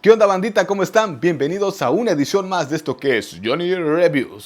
¿Qué onda, bandita? ¿Cómo están? Bienvenidos a una edición más de esto que es Johnny Reviews.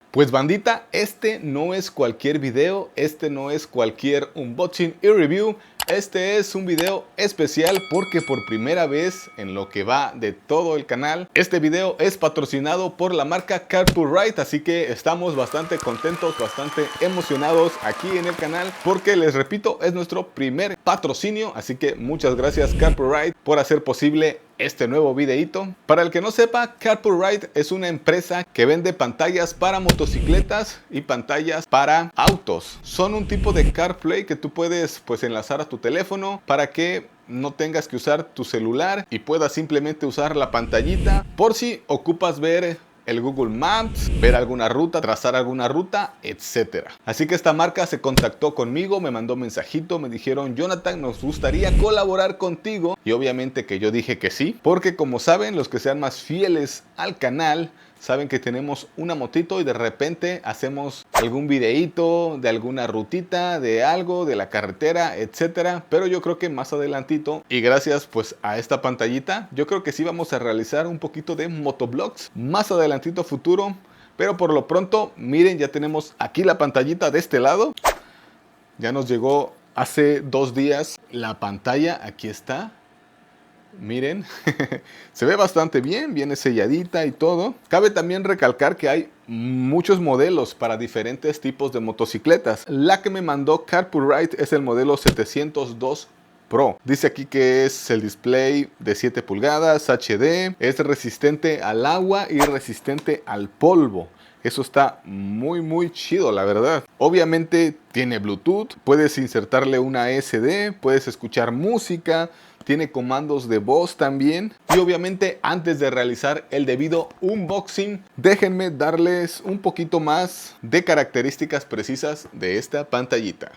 Pues bandita, este no es cualquier video, este no es cualquier unboxing y review. Este es un video especial porque por primera vez en lo que va de todo el canal, este video es patrocinado por la marca Carpool Ride, así que estamos bastante contentos, bastante emocionados aquí en el canal porque les repito, es nuestro primer patrocinio, así que muchas gracias Carpool Ride por hacer posible este nuevo videito. Para el que no sepa, Carpool Ride es una empresa que vende pantallas para motocicletas y pantallas para autos. Son un tipo de CarPlay que tú puedes enlazar a tu teléfono para que no tengas que usar tu celular y puedas simplemente usar la pantallita por si ocupas ver el Google Maps, ver alguna ruta, trazar alguna ruta, etc. Así que esta marca se contactó conmigo, me mandó mensajito, me dijeron: Jonathan, nos gustaría colaborar contigo. Y obviamente que yo dije que sí, porque como saben, los que sean más fieles al canal saben que tenemos una motito y de repente hacemos algún videíto de alguna rutita, de algo, de la carretera, etcétera. Pero yo creo que más adelantito, y gracias a esta pantallita, yo creo que sí vamos a realizar un poquito de motovlogs más adelantito futuro. Pero por lo pronto, miren, ya tenemos aquí la pantallita de este lado. Ya nos llegó hace 2 días la pantalla, aquí está. Miren, se ve bastante bien, viene selladita y todo. Cabe también recalcar que hay muchos modelos para diferentes tipos de motocicletas. La que me mandó Carpool Ride es el modelo 702 Pro. Dice aquí que es el display de 7 pulgadas, HD, es resistente al agua y resistente al polvo. Eso está muy chido, la verdad. Obviamente tiene Bluetooth, puedes insertarle una SD, puedes escuchar música, tiene comandos de voz también. Y obviamente antes de realizar el debido unboxing, déjenme darles un poquito más de características precisas de esta pantallita.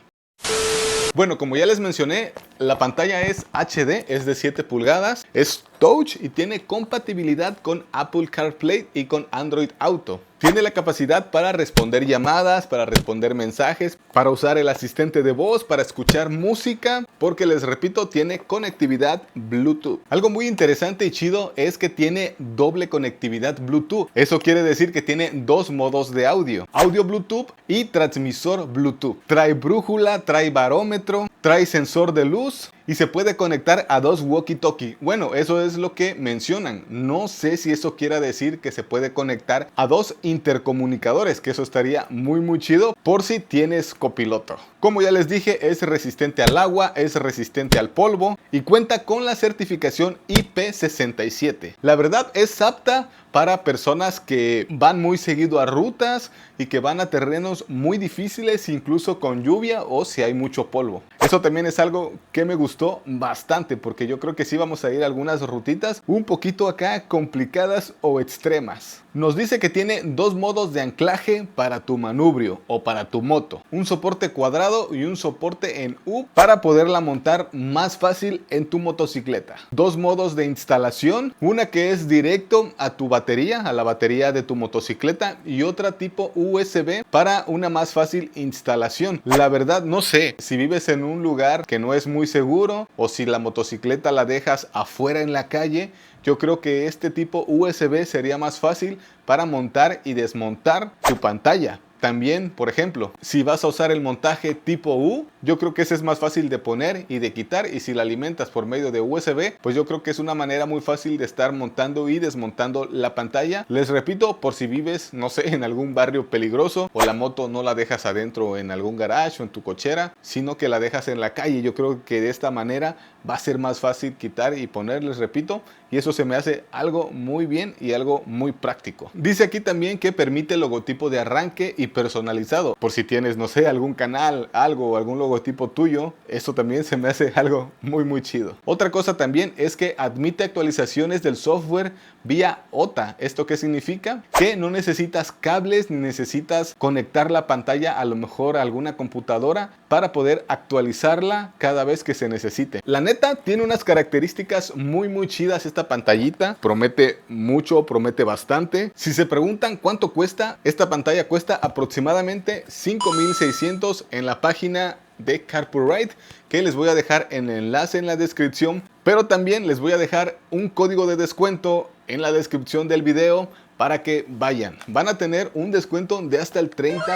Bueno, como ya les mencioné, la pantalla es HD, es de 7 pulgadas, es touch y tiene compatibilidad con Apple CarPlay y con Android Auto. Tiene la capacidad para responder llamadas, para responder mensajes, para usar el asistente de voz, para escuchar música, porque les repito, tiene conectividad Bluetooth. Algo muy interesante y chido es que tiene doble conectividad Bluetooth. Eso quiere decir que tiene 2 modos de audio. Audio Bluetooth y transmisor Bluetooth. Trae brújula, trae barómetro, trae sensor de luz y se puede conectar a 2 walkie-talkie. Bueno, eso es lo que mencionan. No sé si eso quiera decir que se puede conectar a 2 intercomunicadores, que eso estaría muy chido por si tienes copiloto. Como ya les dije, es resistente al agua, es resistente al polvo y cuenta con la certificación IP67. La verdad es apta para personas que van muy seguido a rutas y que van a terrenos muy difíciles, incluso con lluvia o si hay mucho polvo. Eso también es algo que me gustó bastante, porque yo creo que sí vamos a ir a algunas rutitas un poquito acá complicadas o extremas. Nos dice que tiene 2 modos de anclaje para tu manubrio o para tu moto. Un soporte cuadrado y un soporte en U para poderla montar más fácil en tu motocicleta. 2 modos de instalación, una que es directo a tu batería, a la batería de tu motocicleta, y otra tipo USB para una más fácil instalación. La verdad no sé si vives en un lugar que no es muy seguro o si la motocicleta la dejas afuera en la calle. Yo creo que este tipo USB sería más fácil para montar y desmontar tu pantalla. También, por ejemplo, si vas a usar el montaje tipo U, yo creo que ese es más fácil de poner y de quitar, y si la alimentas por medio de USB, pues yo creo que es una manera muy fácil de estar montando y desmontando la pantalla. Les repito, por si vives, no sé, en algún barrio peligroso o la moto no la dejas adentro en algún garage o en tu cochera, sino que la dejas en la calle. Yo creo que de esta manera va a ser más fácil quitar y poner, les repito, y eso se me hace algo muy bien y algo muy práctico. Dice aquí también que permite logotipo de arranque y personalizado. Por si tienes, no sé, algún canal, algún logotipo tuyo, eso también se me hace algo muy chido. Otra cosa también es que admite actualizaciones del software vía OTA. ¿Esto qué significa? Que no necesitas cables ni necesitas conectar la pantalla a lo mejor a alguna computadora para poder actualizarla cada vez que se necesite. La neta tiene unas características muy chidas esta pantallita. Promete mucho, promete bastante. Si se preguntan cuánto cuesta, esta pantalla cuesta aproximadamente $5,600 en la página de Carpurride, que les voy a dejar en el enlace en la descripción, pero también les voy a dejar un código de descuento en la descripción del video para que vayan. Van a tener un descuento de hasta el 30%,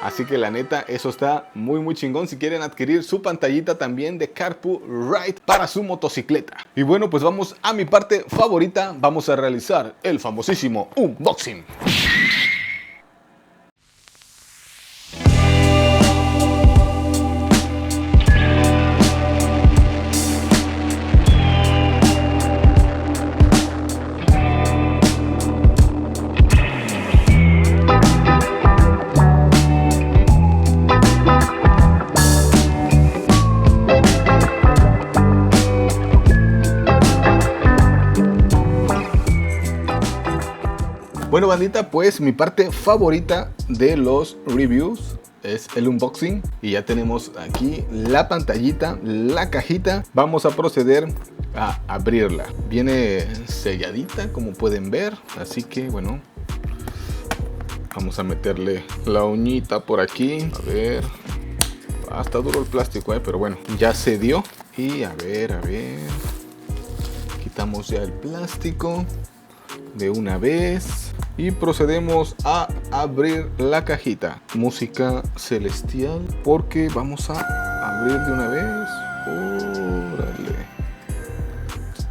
así que la neta eso está muy chingón si quieren adquirir su pantallita también de Carpurride para su motocicleta. Y bueno, pues vamos a mi parte favorita, vamos a realizar el famosísimo unboxing. Bueno, bandita, pues mi parte favorita de los reviews es el unboxing. Y ya tenemos aquí la pantallita, la cajita. Vamos a proceder a abrirla. Viene selladita, como pueden ver. Así que, bueno, vamos a meterle la uñita por aquí. A ver, está duro el plástico, pero bueno, ya se dio. Y a ver, quitamos ya el plástico de una vez y procedemos a abrir la cajita. Música celestial, porque vamos a abrir de una vez. Órale.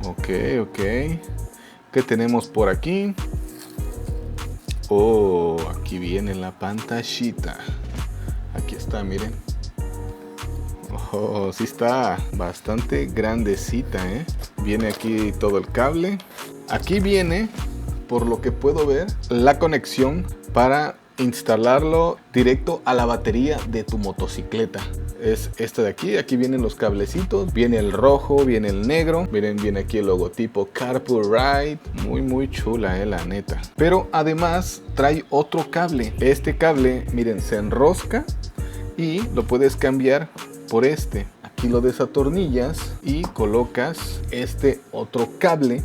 Ok. ¿Qué tenemos por aquí? Oh, aquí viene la pantallita. Aquí está, miren. Oh, sí está bastante grandecita, Viene aquí todo el cable. Aquí viene, por lo que puedo ver, la conexión para instalarlo directo a la batería de tu motocicleta. Es esta de aquí. Aquí vienen los cablecitos. Viene el rojo, viene el negro. Miren, viene aquí el logotipo Carpurride. Muy chula, la neta. Pero además trae otro cable. Este cable, miren, se enrosca y lo puedes cambiar por este. Aquí lo desatornillas y colocas este otro cable,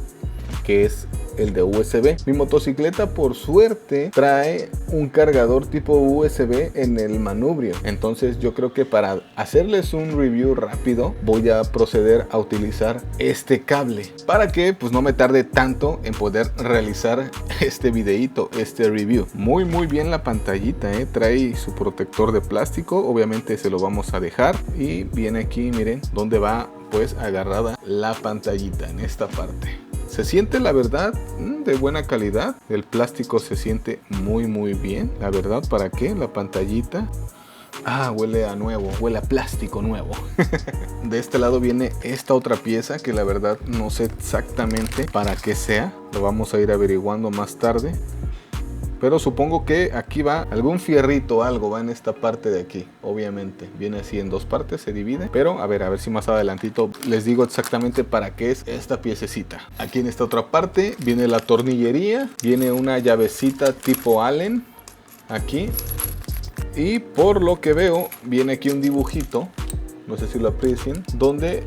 que es el de USB. Mi motocicleta, por suerte, trae un cargador tipo USB en el manubrio. Entonces yo creo que para hacerles un review rápido voy a proceder a utilizar este cable para que pues no me tarde tanto en poder realizar este videito, este review. Muy bien la pantallita, trae su protector de plástico. Obviamente se lo vamos a dejar y viene aquí, miren, donde va pues agarrada la pantallita, en esta parte. Se siente, la verdad, de buena calidad. El plástico se siente muy bien. La verdad, ¿para qué? La pantallita. Huele a nuevo, huele a plástico nuevo. De este lado viene esta otra pieza que la verdad no sé exactamente para qué sea. Lo vamos a ir averiguando más tarde. Pero supongo que aquí va algún fierrito, algo va en esta parte de aquí. Obviamente viene así en dos partes, se divide. Pero a ver si más adelantito les digo exactamente para qué es esta piececita. Aquí en esta otra parte viene la tornillería. Viene una llavecita tipo Allen aquí. Y por lo que veo viene aquí un dibujito, no sé si lo aprecien, donde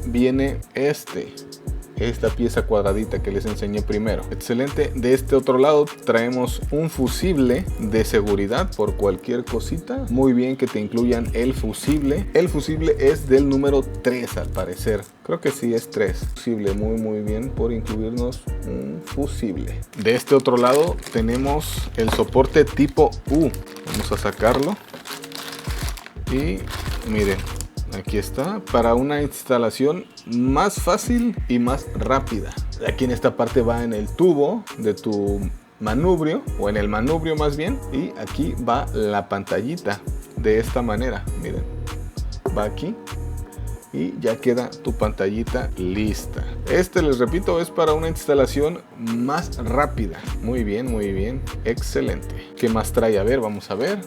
viene esta pieza cuadradita que les enseñé primero. Excelente. De este otro lado traemos un fusible de seguridad por cualquier cosita. Muy bien que te incluyan el fusible. El fusible es del número 3 al parecer. Creo que sí es 3. Fusible, muy bien por incluirnos un fusible. De este otro lado tenemos el soporte tipo U. Vamos a sacarlo. Y miren, aquí está, para una instalación más fácil y más rápida. Aquí en esta parte va en el tubo de tu manubrio, o en el manubrio más bien, y aquí va la pantallita de esta manera. Miren, va aquí y ya queda tu pantallita lista. Les repito, es para una instalación más rápida. Muy bien, excelente. ¿Qué más trae? A ver, vamos a ver.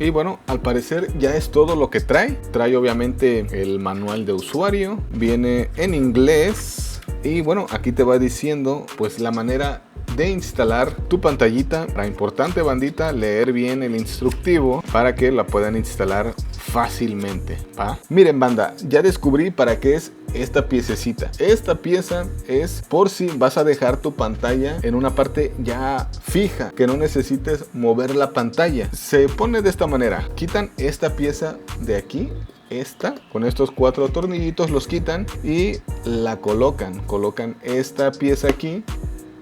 Y bueno, al parecer ya es todo lo que trae. Trae obviamente el manual de usuario. Viene en inglés. Y bueno, aquí te va diciendo pues la manera de instalar tu pantallita. La importante, bandita, leer bien el instructivo para que la puedan instalar fácilmente, ¿va? Miren, banda, ya descubrí para qué es esta piececita. Esta pieza es por si vas a dejar tu pantalla en una parte ya fija, que no necesites mover la pantalla. Se pone de esta manera: quitan esta pieza de aquí, esta, con estos 4 tornillitos los quitan y la colocan esta pieza aquí,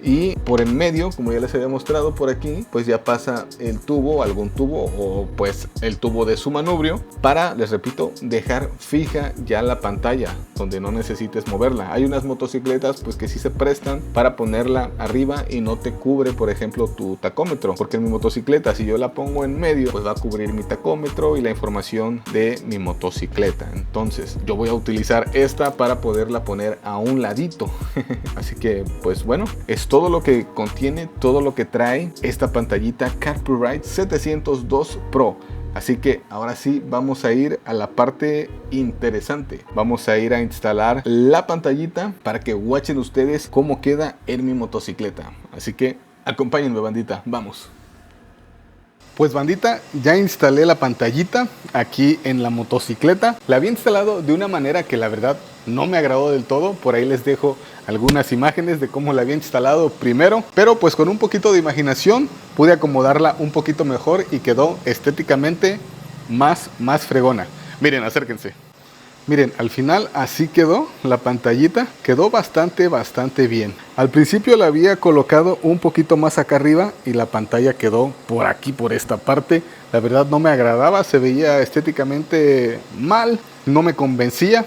y por en medio, como ya les había mostrado por aquí, pues ya pasa el tubo, algún tubo, o pues el tubo de su manubrio, para, les repito, dejar fija ya la pantalla, donde no necesites moverla. Hay unas motocicletas pues que sí se prestan para ponerla arriba y no te cubre, por ejemplo, tu tacómetro, porque en mi motocicleta, si yo la pongo en medio, pues va a cubrir mi tacómetro y la información de mi motocicleta. Entonces yo voy a utilizar esta para poderla poner a un ladito. Así que pues bueno, es todo lo que contiene, todo lo que trae esta pantallita Carpurride 702 Pro. Así que ahora sí vamos a ir a la parte interesante. Vamos a ir a instalar la pantallita para que watchen ustedes cómo queda en mi motocicleta. Así que acompáñenme, bandita, vamos. Pues, bandita, ya instalé la pantallita aquí en la motocicleta. La había instalado de una manera que la verdad no me agradó del todo. Por ahí les dejo algunas imágenes de cómo la había instalado primero, pero pues con un poquito de imaginación pude acomodarla un poquito mejor y quedó estéticamente más fregona. Miren, acérquense. Miren, al final así quedó la pantallita, quedó bastante bien. Al principio la había colocado un poquito más acá arriba y la pantalla quedó por aquí, por esta parte. La verdad no me agradaba, se veía estéticamente mal, no me convencía.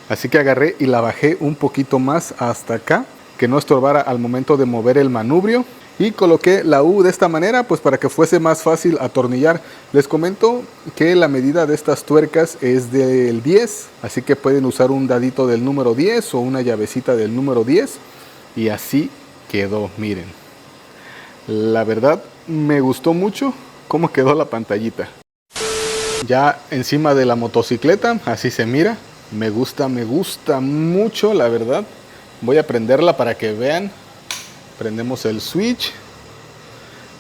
Así que agarré y la bajé un poquito más hasta acá, que no estorbara al momento de mover el manubrio. Y coloqué la U de esta manera, pues para que fuese más fácil atornillar. Les comento que la medida de estas tuercas es del 10, así que pueden usar un dadito del número 10 o una llavecita del número 10. Y así quedó, miren. La verdad me gustó mucho cómo quedó la pantallita. Ya encima de la motocicleta, así se mira. Me gusta mucho, la verdad. Voy a prenderla para que vean. Prendemos el switch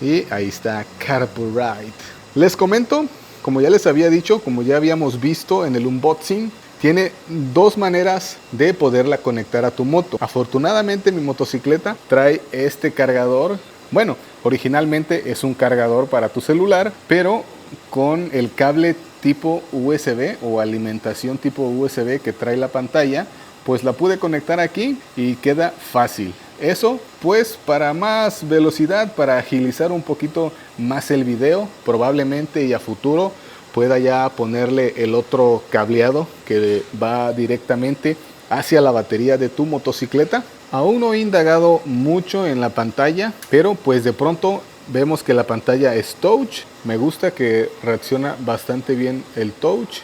y ahí está Carpurride. Les comento, como ya les había dicho, como ya habíamos visto en el unboxing, tiene dos maneras de poderla conectar a tu moto. Afortunadamente mi motocicleta trae este cargador. Bueno, originalmente es un cargador para tu celular, pero con el cable tipo USB o alimentación tipo USB que trae la pantalla, pues la pude conectar aquí y queda fácil. Eso pues para más velocidad, para agilizar un poquito más el video, probablemente y a futuro pueda ya ponerle el otro cableado que va directamente hacia la batería de tu motocicleta. Aún no he indagado mucho en la pantalla, pero pues de pronto vemos que la pantalla es touch. Me gusta que reacciona bastante bien el touch.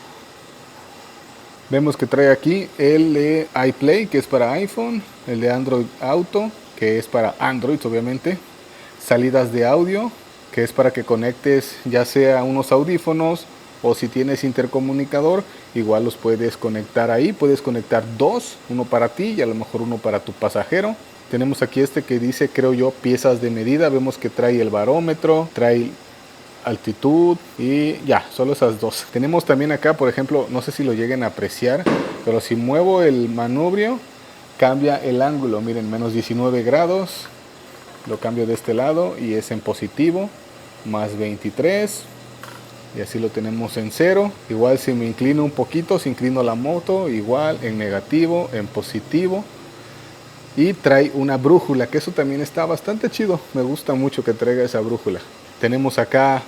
Vemos que trae aquí el de iPlay, que es para iPhone, el de Android Auto, que es para Android obviamente, salidas de audio, que es para que conectes ya sea unos audífonos o si tienes intercomunicador, igual los puedes conectar ahí. Puedes conectar dos, uno para ti y a lo mejor uno para tu pasajero. Tenemos aquí este que dice, creo yo, piezas de medida. Vemos que trae el barómetro, trae altitud y ya, solo esas dos. Tenemos también acá, por ejemplo, no sé si lo lleguen a apreciar, pero si muevo el manubrio cambia el ángulo. Miren, menos 19 grados, lo cambio de este lado y es en positivo, más 23 y así lo tenemos en 0. Igual si me inclino un poquito, si inclino la moto, igual en negativo, en positivo. Y trae una brújula, que eso también está bastante chido. Me gusta mucho que traiga esa brújula. Tenemos acá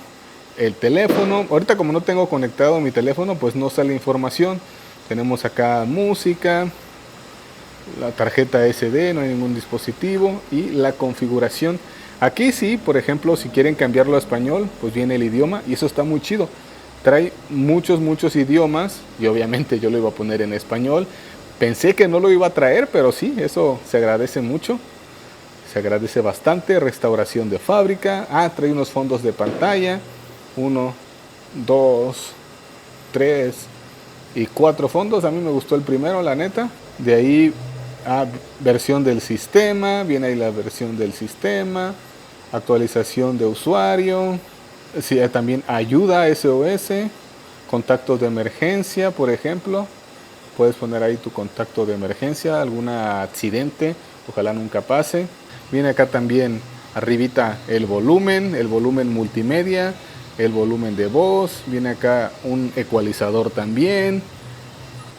el teléfono. Ahorita como no tengo conectado mi teléfono, pues no sale información. Tenemos acá música, la tarjeta SD, no hay ningún dispositivo, y la configuración. Aquí sí, por ejemplo, si quieren cambiarlo a español, pues viene el idioma y eso está muy chido. Trae muchos idiomas y obviamente yo lo iba a poner en español. Pensé que no lo iba a traer, pero sí, eso se agradece mucho. Se agradece bastante. Restauración de fábrica. Trae unos fondos de pantalla. 1, 2, 3 y 4 fondos. A mí me gustó el primero, la neta. De ahí versión del sistema, viene ahí la versión del sistema, actualización de usuario, sí, también ayuda SOS, contactos de emergencia, por ejemplo. Puedes poner ahí tu contacto de emergencia, algún accidente, ojalá nunca pase. Viene acá también arribita el volumen multimedia, el volumen de voz. Viene acá un ecualizador también.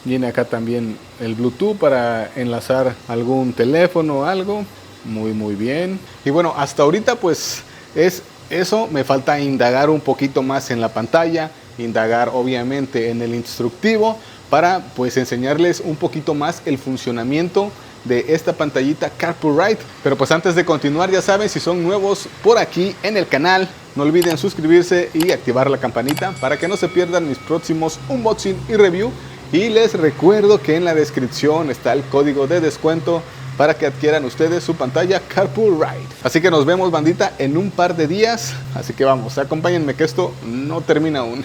Viene acá también el Bluetooth para enlazar algún teléfono o algo. Muy bien. Y bueno, hasta ahorita pues es eso. Me falta indagar un poquito más en la pantalla, indagar obviamente en el instructivo para pues enseñarles un poquito más el funcionamiento de esta pantallita Carpool Ride. Pero pues antes de continuar, ya saben, si son nuevos por aquí en el canal, no olviden suscribirse y activar la campanita para que no se pierdan mis próximos unboxing y review. Y les recuerdo que en la descripción está el código de descuento para que adquieran ustedes su pantalla Carpool Ride. Así que nos vemos, bandita, en un par de días. Así que vamos, acompáñenme que esto no termina aún.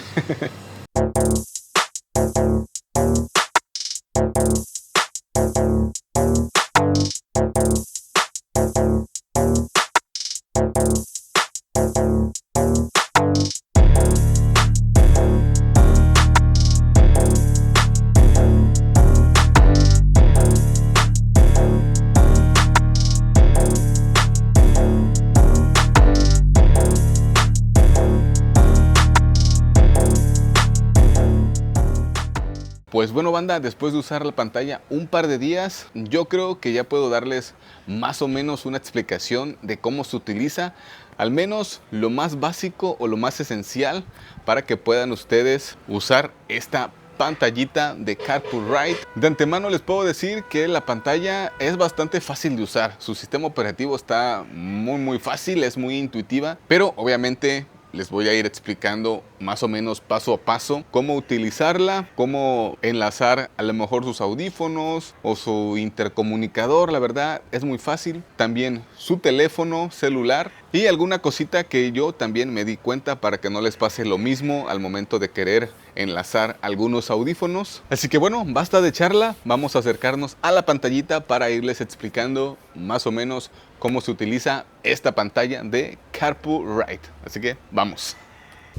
Pues bueno, banda, después de usar la pantalla un par de días, yo creo que ya puedo darles más o menos una explicación de cómo se utiliza, al menos lo más básico o lo más esencial para que puedan ustedes usar esta pantallita de Carpool Ride. De antemano les puedo decir que la pantalla es bastante fácil de usar. Su sistema operativo está muy fácil, es muy intuitiva, pero obviamente les voy a ir explicando más o menos paso a paso cómo utilizarla, cómo enlazar a lo mejor sus audífonos o su intercomunicador. La verdad es muy fácil. También su teléfono celular y alguna cosita que yo también me di cuenta para que no les pase lo mismo al momento de querer enlazar algunos audífonos. Así que bueno, basta de charla, vamos a acercarnos a la pantallita para irles explicando más o menos cómo se utiliza esta pantalla de Carpool Ride. Así que vamos.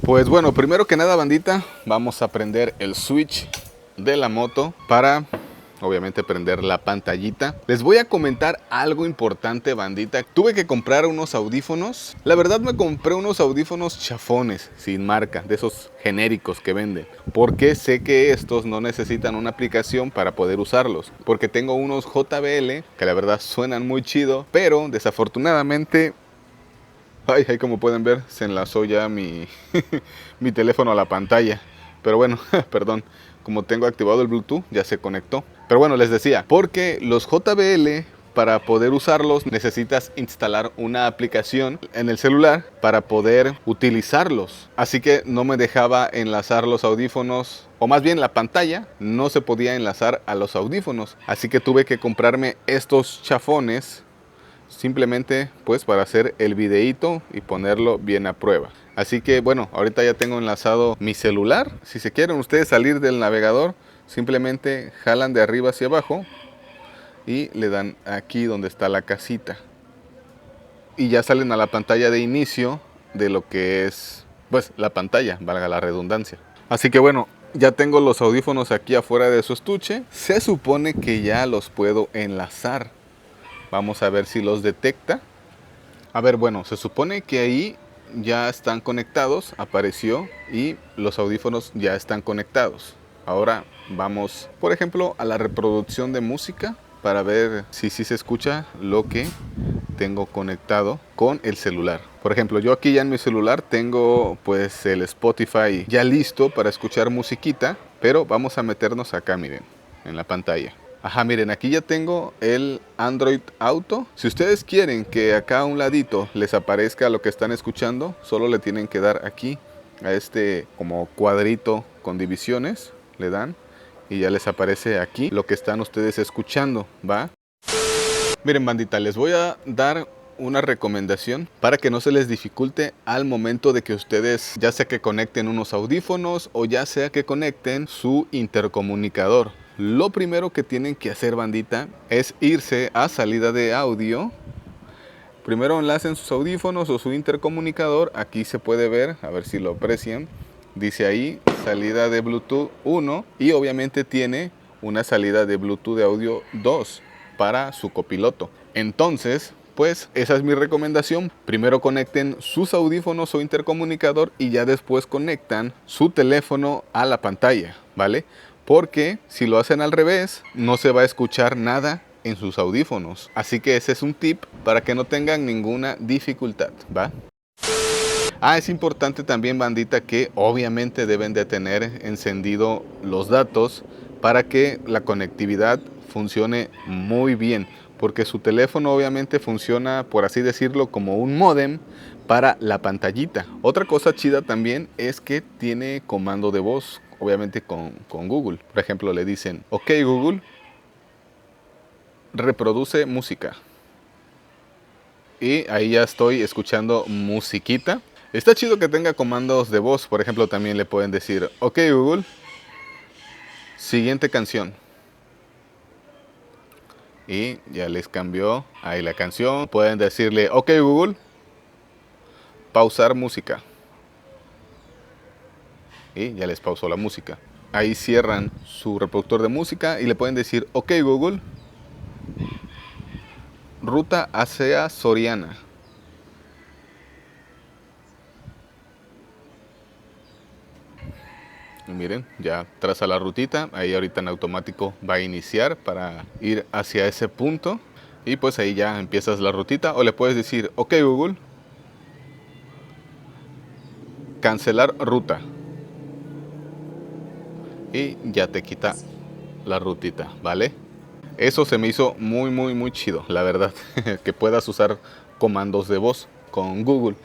Pues bueno, primero que nada, bandita, vamos a prender el switch de la moto para obviamente prender la pantallita. Les voy a comentar algo importante, bandita. Tuve que comprar unos audífonos. La verdad me compré unos audífonos chafones, sin marca, de esos genéricos que venden, porque sé que estos no necesitan una aplicación para poder usarlos, porque tengo unos JBL que la verdad suenan muy chido, pero desafortunadamente, ay, como pueden ver, se enlazó ya mi mi teléfono a la pantalla. Pero bueno, perdón, como tengo activado el Bluetooth, ya se conectó. Pero bueno, les decía, porque los JBL, para poder usarlos, necesitas instalar una aplicación en el celular para poder utilizarlos. Así que no me dejaba enlazar los audífonos, o más bien la pantalla no se podía enlazar a los audífonos. Así que tuve que comprarme estos chafones, simplemente pues para hacer el videíto y ponerlo bien a prueba. Así que bueno, ahorita ya tengo enlazado mi celular. Si se quieren ustedes salir del navegador, simplemente jalan de arriba hacia abajo y le dan aquí donde está la casita. Y ya salen a la pantalla de inicio de lo que es pues la pantalla, valga la redundancia. Así que bueno, ya tengo los audífonos aquí afuera de su estuche. Se supone que ya los puedo enlazar. Vamos a ver si los detecta. A ver, bueno, se supone que ahí ya están conectados, apareció, y los audífonos ya están conectados. Ahora vamos, por ejemplo, a la reproducción de música para ver si se escucha lo que tengo conectado con el celular. Por ejemplo, yo aquí ya en mi celular tengo pues el Spotify ya listo para escuchar musiquita, pero vamos a meternos acá, miren, en la pantalla. Ajá, miren, aquí ya tengo el Android Auto. Si ustedes quieren que acá a un ladito les aparezca lo que están escuchando, solo le tienen que dar aquí a este como cuadrito con divisiones, le dan y ya les aparece aquí lo que están ustedes escuchando, ¿va? Miren, bandita, les voy a dar una recomendación para que no se les dificulte al momento de que ustedes, ya sea que conecten unos audífonos o ya sea que conecten su intercomunicador. Lo primero que tienen que hacer, bandita, es irse a salida de audio. Primero enlacen sus audífonos o su intercomunicador. Aquí se puede ver, a ver si lo aprecian. Dice ahí salida de Bluetooth 1 y obviamente tiene una salida de Bluetooth de audio 2 para su copiloto. Entonces, pues esa es mi recomendación. Primero conecten sus audífonos o intercomunicador y ya después conectan su teléfono a la pantalla, ¿vale? Porque si lo hacen al revés, no se va a escuchar nada en sus audífonos. Así que ese es un tip para que no tengan ninguna dificultad, ¿va? Es importante también, bandita, que obviamente deben de tener encendido los datos para que la conectividad funcione muy bien, porque su teléfono obviamente funciona, por así decirlo, como un módem para la pantallita. Otra cosa chida también es que tiene comando de voz, obviamente con Google. Por ejemplo, le dicen, ok Google, reproduce música. Y ahí ya estoy escuchando musiquita. Está chido que tenga comandos de voz. Por ejemplo, también le pueden decir, ok Google, siguiente canción. Y ya les cambió ahí la canción. Pueden decirle, ok Google, pausar música. Y ya les pausó la música. Ahí cierran su reproductor de música y le pueden decir, ok Google, ruta hacia Soriana. Y miren, ya traza la rutita, ahí ahorita en automático va a iniciar para ir hacia ese punto. Y pues ahí ya empiezas la rutita. O le puedes decir, ok Google, cancelar ruta. Y ya te quita la rutita, ¿vale? Eso se me hizo muy chido, la verdad. Que puedas usar comandos de voz con Google.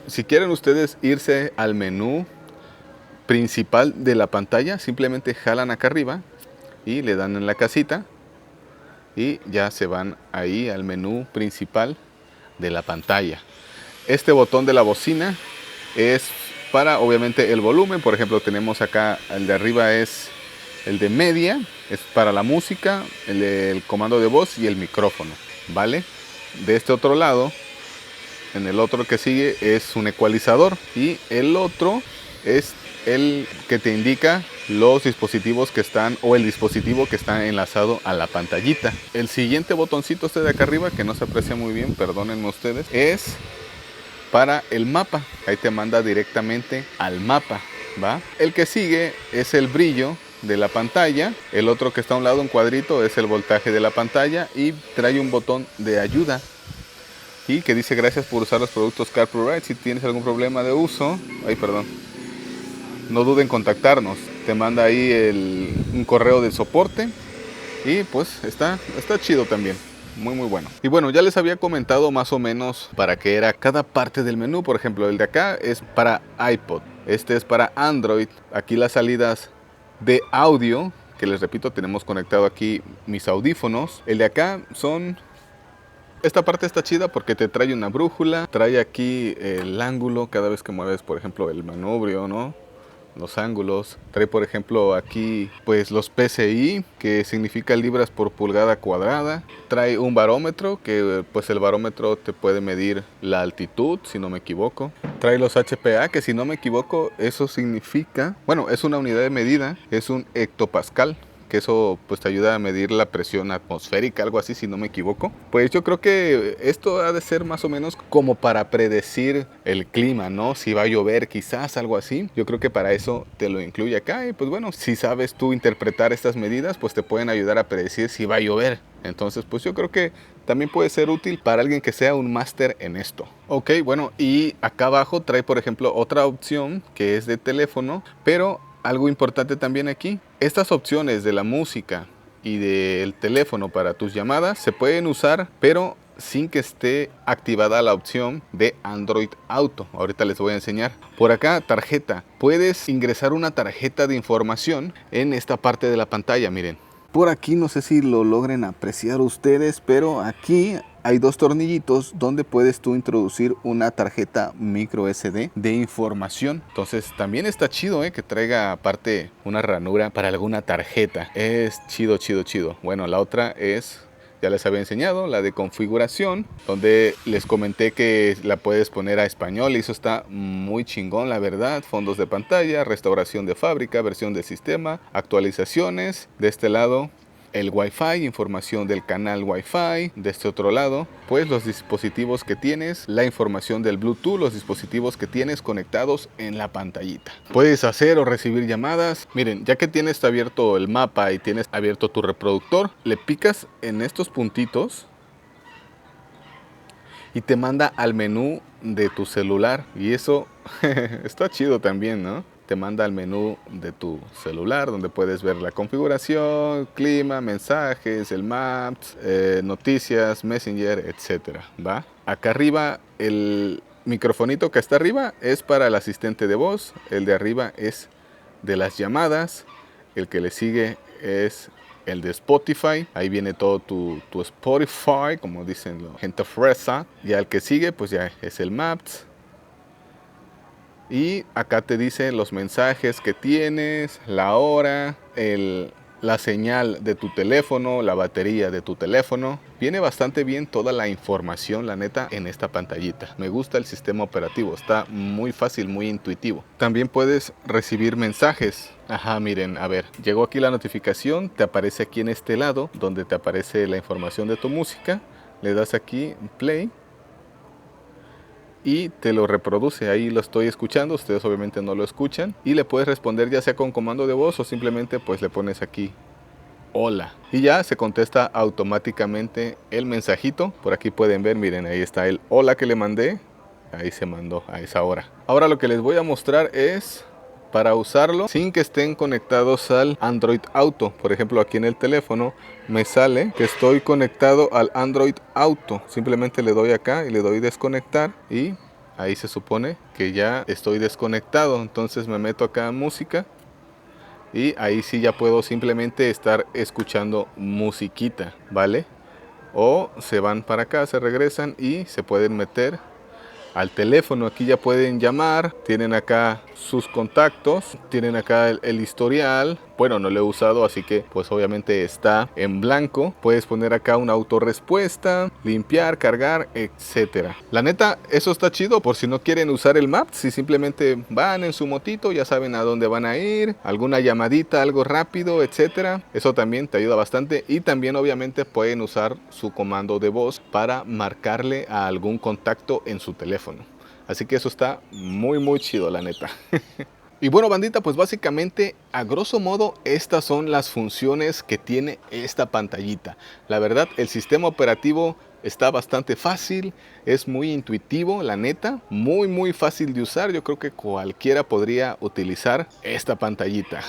Si quieren ustedes irse al menú principal de la pantalla, simplemente jalan acá arriba y le dan en la casita y ya se van ahí al menú principal de la pantalla. Este botón de la bocina es para obviamente el volumen. Por ejemplo, tenemos acá el de arriba es el de media, es para la música, el comando de voz y el micrófono, ¿vale? De este otro lado, en el otro que sigue es un ecualizador y el otro es el que te indica los dispositivos que están o el dispositivo que está enlazado a la pantallita. El siguiente botoncito este de acá arriba, que no se aprecia muy bien, perdónenme ustedes, es para el mapa. Ahí te manda directamente al mapa, ¿va? El que sigue es el brillo de la pantalla. El otro que está a un lado, un cuadrito, es el voltaje de la pantalla y trae un botón de ayuda y que dice gracias por usar los productos CarPro Ride. Si tienes algún problema de uso, no duden en contactarnos. Te manda ahí un correo de soporte y pues está chido también. Muy bueno. Y bueno, ya les había comentado más o menos para qué era cada parte del menú. Por ejemplo, el de acá es para iPod. Este es para Android. Aquí las salidas de audio, que les repito, tenemos conectado aquí mis audífonos. El de acá son... Esta parte está chida porque te trae una brújula. Trae aquí el ángulo cada vez que mueves, por ejemplo, el manubrio, ¿no? Los ángulos. Trae por ejemplo aquí pues los PSI, que significa libras por pulgada cuadrada. Trae un barómetro, que pues el barómetro te puede medir la altitud, si no me equivoco. Trae los HPA, que si no me equivoco eso significa, bueno, es una unidad de medida, es un hectopascal, que eso pues te ayuda a medir la presión atmosférica, algo así si no me equivoco. Pues yo creo que esto ha de ser más o menos como para predecir el clima, ¿no? Si va a llover quizás, algo así. Yo creo que para eso te lo incluye acá y pues bueno, si sabes tú interpretar estas medidas, pues te pueden ayudar a predecir si va a llover. Entonces pues yo creo que también puede ser útil para alguien que sea un máster en esto. Ok, bueno, y acá abajo trae por ejemplo otra opción que es de teléfono, pero algo importante también aquí, estas opciones de la música y del teléfono para tus llamadas se pueden usar, pero sin que esté activada la opción de Android Auto. Ahorita les voy a enseñar. Por acá, tarjeta. Puedes ingresar una tarjeta de información en esta parte de la pantalla, miren. Por aquí no sé si lo logren apreciar ustedes, pero aquí hay dos tornillitos donde puedes tú introducir una tarjeta micro SD de información. Entonces también está chido, que traiga aparte una ranura para alguna tarjeta. Es chido, chido, chido. Bueno, la otra es, ya les había enseñado, la de configuración, donde les comenté que la puedes poner a español y eso está muy chingón, la verdad. Fondos de pantalla, restauración de fábrica, versión del sistema, actualizaciones. De este lado el Wi-Fi, información del canal Wi-Fi. De este otro lado, pues los dispositivos que tienes, la información del Bluetooth, los dispositivos que tienes conectados en la pantallita. Puedes hacer o recibir llamadas. Miren, ya que tienes abierto el mapa y tienes abierto tu reproductor, le picas en estos puntitos y te manda al menú de tu celular. Y eso está chido también, ¿no? Te manda al menú de tu celular donde puedes ver la configuración, clima, mensajes, el Maps, noticias, Messenger, etcétera, ¿va? Acá arriba el microfonito que está arriba es para el asistente de voz, el de arriba es de las llamadas, el que le sigue es el de Spotify, ahí viene todo tu Spotify, como dicen la gente fresa, y al que sigue pues ya es el Maps. Y acá te dice los mensajes que tienes, la hora, la señal de tu teléfono, la batería de tu teléfono. Viene bastante bien toda la información, la neta, en esta pantallita. Me gusta el sistema operativo, está muy fácil, muy intuitivo. También puedes recibir mensajes. Ajá, miren, a ver, llegó aquí la notificación, te aparece aquí en este lado, donde te aparece la información de tu música. Le das aquí, play, y te lo reproduce. Ahí lo estoy escuchando, ustedes obviamente no lo escuchan, y le puedes responder ya sea con comando de voz o simplemente pues le pones aquí hola y ya se contesta automáticamente el mensajito. Por aquí pueden ver, miren, ahí está el hola que le mandé, ahí se mandó a esa hora. Ahora lo que les voy a mostrar es para usarlo sin que estén conectados al Android Auto. Por ejemplo, aquí en el teléfono me sale que estoy conectado al Android Auto. Simplemente le doy acá y le doy desconectar y ahí se supone que ya estoy desconectado. Entonces me meto acá en música y ahí sí ya puedo simplemente estar escuchando musiquita, ¿vale? O se van para acá, se regresan y se pueden meter al teléfono. Aquí ya pueden llamar, tienen acá sus contactos, tienen acá el historial. Bueno, no lo he usado, así que pues obviamente está en blanco. Puedes poner acá una autorrespuesta, limpiar, cargar, etcétera. La neta, eso está chido por si no quieren usar el Maps, si simplemente van en su motito, ya saben a dónde van a ir, alguna llamadita, algo rápido, etcétera. Eso también te ayuda bastante y también obviamente pueden usar su comando de voz para marcarle a algún contacto en su teléfono. Así que eso está muy muy chido, la neta. Y bueno, bandita, pues básicamente a grosso modo estas son las funciones que tiene esta pantallita. La verdad, el sistema operativo está bastante fácil, es muy intuitivo, la neta, muy muy fácil de usar. Yo creo que cualquiera podría utilizar esta pantallita.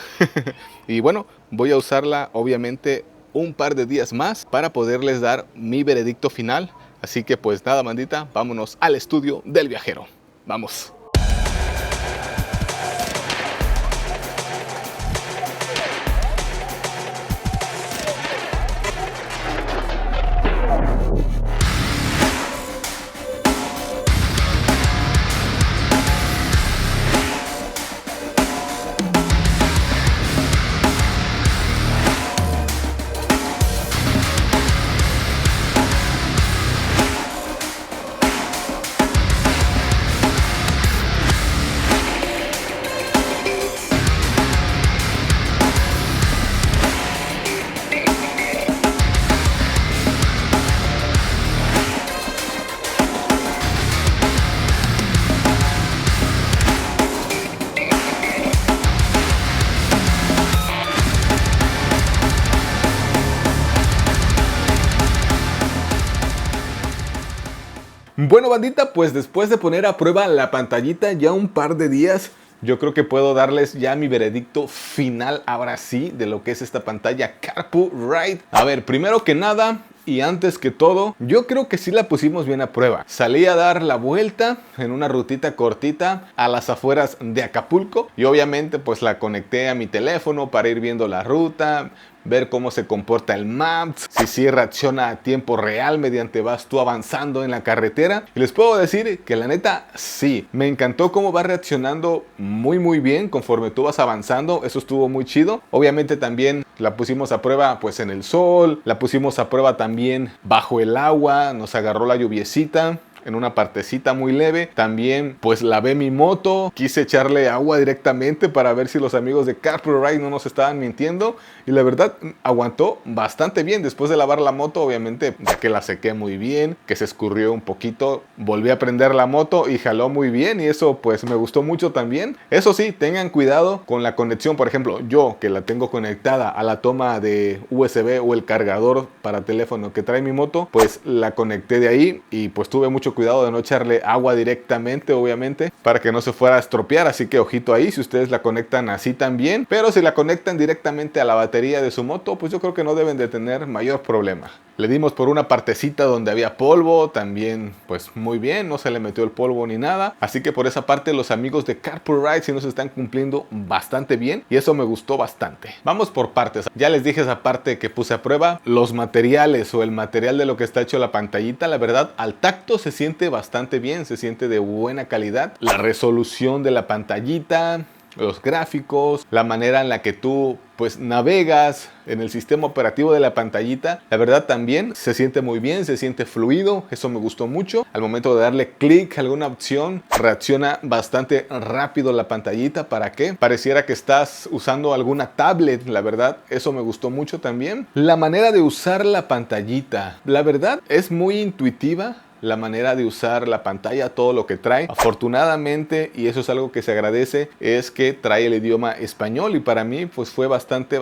Y bueno, voy a usarla obviamente un par de días más para poderles dar mi veredicto final. Así que pues nada, bandita, vámonos al estudio del viajero. Vamos. Bueno, bandita, pues después de poner a prueba la pantallita ya un par de días, yo creo que puedo darles ya mi veredicto final ahora sí de lo que es esta pantalla Carpu Ride. A ver, primero que nada y antes que todo, yo creo que sí la pusimos bien a prueba. Salí a dar la vuelta en una rutita cortita a las afueras de Acapulco y obviamente pues la conecté a mi teléfono para ir viendo la ruta, ver cómo se comporta el Maps, si sí reacciona a tiempo real mediante vas tú avanzando en la carretera. Y les puedo decir que la neta sí, me encantó cómo va reaccionando muy bien conforme tú vas avanzando. Eso estuvo muy chido. Obviamente también la pusimos a prueba pues en el sol, la pusimos a prueba también bajo el agua, nos agarró la lluviecita en una partecita muy leve. También pues lavé mi moto, quise echarle agua directamente para ver si los amigos de Carpool Ride no nos estaban mintiendo, y la verdad aguantó bastante bien. Después de lavar la moto, obviamente ya que la sequé muy bien, que se escurrió un poquito, volví a prender la moto y jaló muy bien, y eso pues me gustó mucho también. Eso sí, tengan cuidado con la conexión. Por ejemplo, yo que la tengo conectada a la toma de USB o el cargador para teléfono que trae mi moto, pues la conecté de ahí, y pues tuve mucho cuidado de no echarle agua directamente, obviamente, para que no se fuera a estropear. Así que ojito ahí si ustedes la conectan así también. Pero si la conectan directamente a la batería de su moto, pues yo creo que no deben de tener mayor problema. Le dimos por una partecita donde había polvo, también pues muy bien, no se le metió el polvo ni nada. Así que por esa parte los amigos de Carpool Ride sí nos están cumpliendo bastante bien, y eso me gustó bastante. Vamos por partes. Ya les dije esa parte que puse a prueba. Los materiales o el material de lo que está hecho la pantallita, la verdad al tacto se siente bastante bien, se siente de buena calidad. La resolución de la pantallita, los gráficos, la manera en la que tú pues navegas en el sistema operativo de la pantallita, la verdad también se siente muy bien, se siente fluido. Eso me gustó mucho. Al momento de darle clic a alguna opción, reacciona bastante rápido la pantallita para que pareciera que estás usando alguna tablet. La verdad, eso me gustó mucho también. La manera de usar la pantallita, la verdad es muy intuitiva. La manera de usar la pantalla, todo lo que trae, afortunadamente, y eso es algo que se agradece, es que trae el idioma español, y para mí pues fue bastante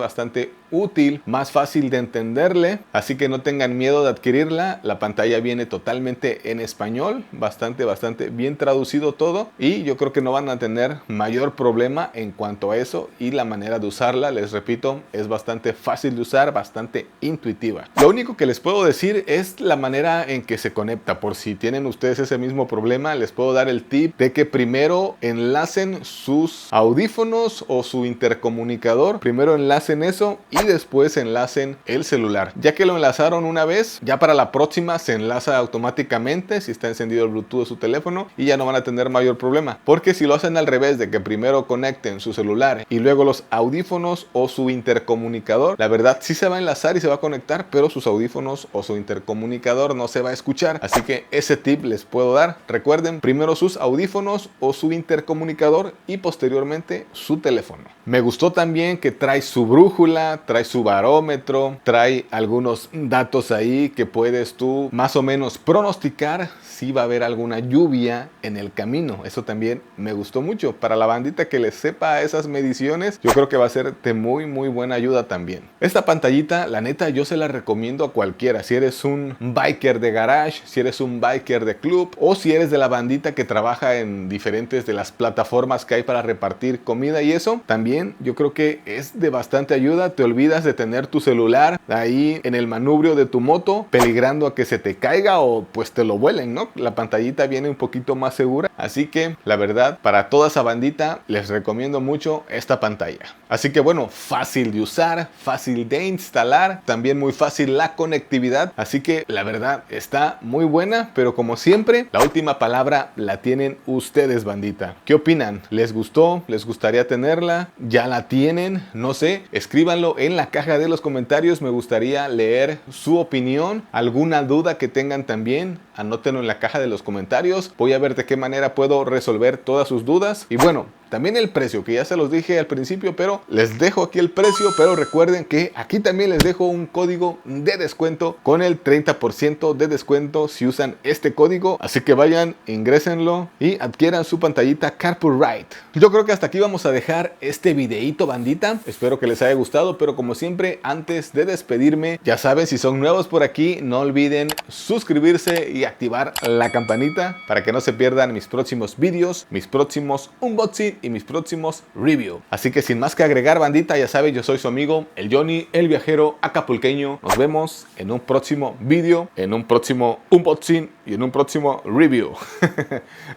útil, más fácil de entenderle. Así que no tengan miedo de adquirirla. La pantalla viene totalmente en español, bastante bien traducido todo, y yo creo que no van a tener mayor problema en cuanto a eso. Y la manera de usarla, les repito, es bastante fácil de usar, bastante intuitiva. Lo único que les puedo decir es la manera en que se conecta. Por si tienen ustedes ese mismo problema, les puedo dar el tip de que primero enlacen sus audífonos o su intercomunicador. Primero enlacen eso y después enlacen el celular. Ya que lo enlazaron una vez, ya para la próxima se enlaza automáticamente si está encendido el Bluetooth de su teléfono, y ya no van a tener mayor problema. Porque si lo hacen al revés, de que primero conecten su celular y luego los audífonos o su intercomunicador, la verdad sí se va a enlazar y se va a conectar, pero sus audífonos o su intercomunicador no se va a escuchar. Así que ese tip les puedo dar. Recuerden, primero sus audífonos o su intercomunicador y posteriormente su teléfono. Me gustó también que trae su brújula, trae su barómetro, trae algunos datos ahí que puedes tú más o menos pronosticar si va a haber alguna lluvia en el camino. Eso también me gustó mucho. Para la bandita que les sepa esas mediciones, yo creo que va a ser de muy buena ayuda también. Esta pantallita, la neta, yo se la recomiendo a cualquiera. Si eres un biker de garage, si eres un biker de club, o si eres de la bandita que trabaja en diferentes de las plataformas que hay para repartir comida y eso, también yo creo que es de bastante ayuda. Te olvidas de tener tu celular ahí en el manubrio de tu moto, peligrando a que se te caiga o pues te lo vuelen, ¿no? La pantallita viene un poquito más segura. Así que la verdad, para toda esa bandita les recomiendo mucho esta pantalla. Así que bueno, fácil de usar, fácil de instalar, también muy fácil la conectividad. Así que la verdad está muy buena, pero como siempre, la última palabra la tienen ustedes, bandita. ¿Qué opinan? ¿Les gustó? ¿Les gustaría tenerla? ¿Ya la tienen? No sé, escríbanlo en la caja de los comentarios. Me gustaría leer su opinión. ¿Alguna duda que tengan también? Anótenlo en la caja de los comentarios. Voy a ver de qué manera puedo resolver todas sus dudas. Y bueno, también el precio, que ya se los dije al principio, pero les dejo aquí el precio. Pero recuerden que aquí también les dejo un código de descuento con el 30% de descuento si usan este código. Así que vayan, ingrésenlo y adquieran su pantallita Carpool Ride. Yo creo que hasta aquí vamos a dejar este videito, bandita. Espero que les haya gustado, pero como siempre, antes de despedirme, ya saben, si son nuevos por aquí, no olviden suscribirse y activar la campanita para que no se pierdan mis próximos vídeos, mis próximos unboxing y mis próximos review. Así que sin más que agregar, bandita, ya saben, yo soy su amigo, el Johnny, el viajero acapulqueño. Nos vemos en un próximo vídeo, en un próximo unboxing y en un próximo review.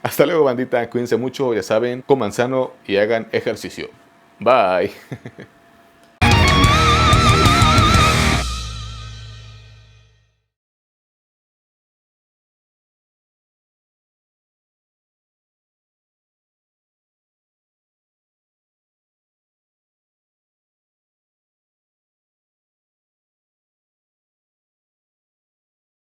Hasta luego, bandita, cuídense mucho, ya saben, coman sano y hagan ejercicio. Bye.